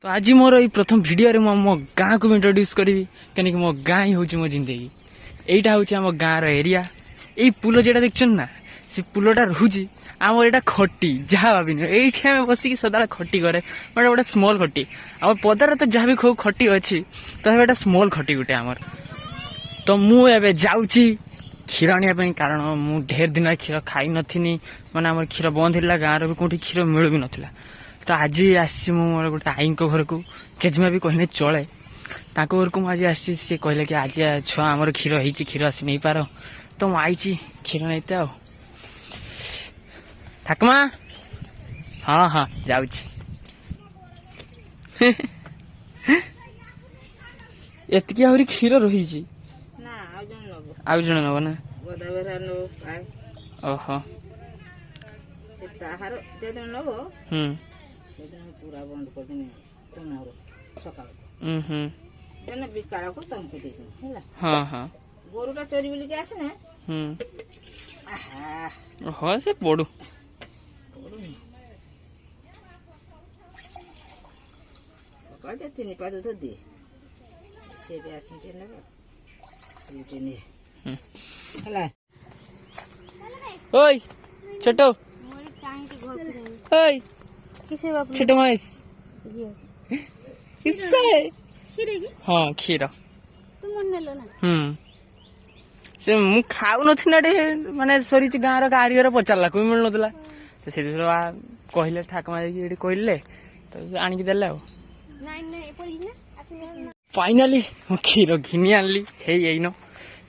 तो आज मोर ये प्रथम भिडियो मो गाँ को इंट्रोड्यूस करी कहीं मो गाँ ही हूँ मो जिंदगी यहीटा हूँ आम गाँव एरिया यही पुल जेटा देख ना से पुलटा रोचे आम यहाँ खटी जहाँ भाभी ये आम बसिक सदा खटी करे गोटे गोटे स्मल खटी आम पदार तो जहाँ भी खूब खटी अच्छी तो गोटे स्मल खटी गोटे आमर तो मुझे जाऊँगी क्षीर आने कारण मु ढेर दिन क्षीर खाई नी मैंने आम क्षीर बंद है गाँव भी कौटी क्षीर मिलू भी नाला तो आज आसी मोर गोटे आई घर को जेजेमा भी कहने चले घर को मुझे आसी सी कहले कि आज छुआ आमर क्षीर हो क्षीर आसी नहीं पार तो मुझे आई क्षीर नहीं आ ठाकुमा हाँ हाँ जाऊ एतिकी आहरी क्षीर रही आउ जन नब ना ओहो पूरा बंद कर देने तुम्हारो सकाल बिकाड़ा को तुमको दे दूं हाँ हाँ गोरुटा चोरी बोली के आसे ना हाँ से पड़ू सकाल दे तीन पा दूध दे से भी आसे चले लगा ने हला ओए छोटो ओए छोटो माइस किस्सा है हाँ क्षीर से मु खाऊ नथिना माने सरी गाँव कारीगर पचारा कोई मिल नथला तो से कहले ठाकुमा ये कहले तो आणिकी देले फाइनाली मु क्षीर घिनी आनली हे यहीन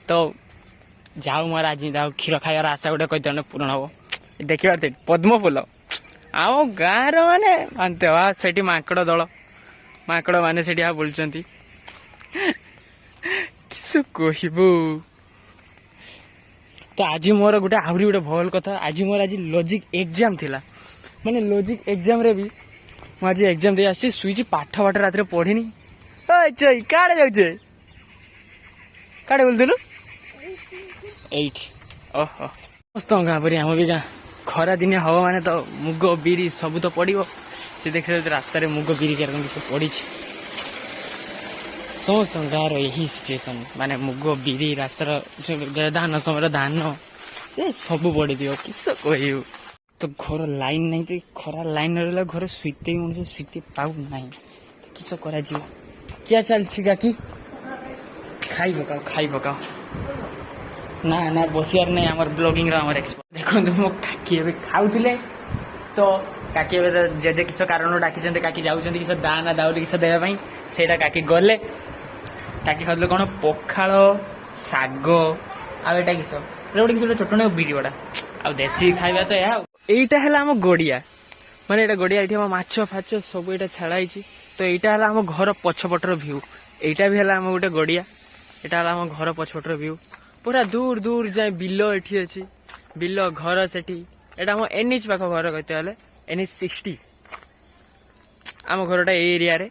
तो जाऊ मोर आज जाऊ क्षीर खाइबार आशा गोटे कहीदे पूर्ण हम देखिबार पद्म फूल आम गाँव माने मानते से माकड़ दल माकड़ माने से बोलुंट किस कहबू तो आज मोर गोटे आहरी गोटे भल कथा आज मोर आज लॉजिक एग्जाम थिला माने लॉजिक एग्जाम रे भी मु आज एग्जाम दे आसी सुईची पाठ पाठ रात पढ़ीनी चई काड़े जाऊे काड़े बोलूँ एट ओहो समस्त गाँ पर आम भी गाँ खरा दिने हम माने तो मुग बिरी सब तो पड़ो से देख रास्ता मुग बिरी क्या सब पड़ी समस्त गाँव रही सिचुएसन माने मुग बिरी रास्तार धान समय धान ये सब पड़ी दियो किस कहू तो घर लाइन नहीं तो खरा लाइन रहा घर शुते मनुष्य शुते पाऊ ना किस कर क्या चलती काकी खाई पकाओ ना ना बसियार नहीं आम ब्लॉगिंग एक्सपर्ट देखो मो काकी ए खाऊले तो काकी जेजे किस कारण डाकी काकी जाऊँ किस दाना दाउली किस देवाई से काकी गले काकी खाते कौन पखाड़ शाग आटा किस गोटे किस छोट बिरी बड़ा आ देसी खाଇବା तो यहीटा है आम गड़िया माने यहाँ गड़िया ये माछ फाच सब ये छाड़ाई तो यहाँ है आम घर पछपटर भ्यू यहाँ भी है आम गोटे गड़िया यहाँ आम घर पछपटर भ्यू पूरा दूर दूर जाए बिल एठी अच्छी बिल घर सेठी एटा हम एनएच पाख घर कहते हैं एनएच 60 आम घरटा एरिया रे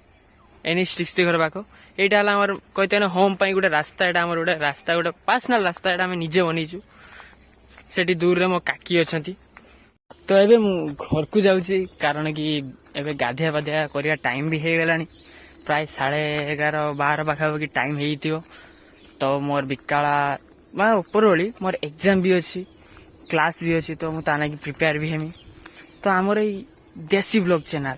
एनएच 60 घर पाख यहाँ आम कहते हैं होम पाई गोटे रास्ता यहाँ आम गोटे रास्ता गोटे पर्सनाल रास्ता यहाँ आम निजे बनईचु सेठी दूर रे मो काकी अच्छी तो एबे मु घर को जाऊँगी कारण कि एबे गाधिया पाधिया करिया टाइम भी हो गलानी प्राय 11:30-12 पाखापाखि टाइम हो तो मोर बिकाला मैं ऊपर ओली मोर एग्जाम भी अच्छी क्लास भी अच्छी तो मुझे प्रिपेयर भी हेमी तो आमर देसी ब्लॉग चैनल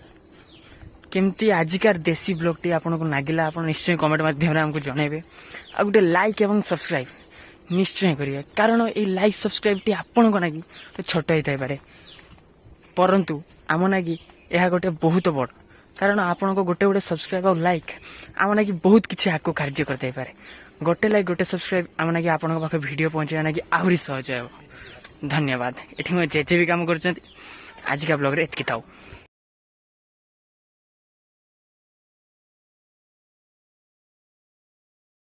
केमती आजिकार देसी ब्लॉग टी आपन को नागिला आप निश्चय कमेंट माध्यम आमको जनइबे आ गोटे लाइक एवं सब्सक्राइब निश्चय करिए कारण ये लाइक सब्सक्राइब टी आपण को नागी तो छोट होता पारे परंतु आम नागी यह गोटे बहुत बड़ कारण आपण को गोटे गोटे सब्सक्राइब और लाइक आम नागी बहुत किसी आगे कार्य करते पारे गोटे लाइक गोटे सब्सक्राइब आम नागी आपण पाखे वीडियो पहुंचे नागी आहरी सहज हो धन्यवाद ये जेजे भी काम कर आज का ब्लॉग रे एतकी थाऊ।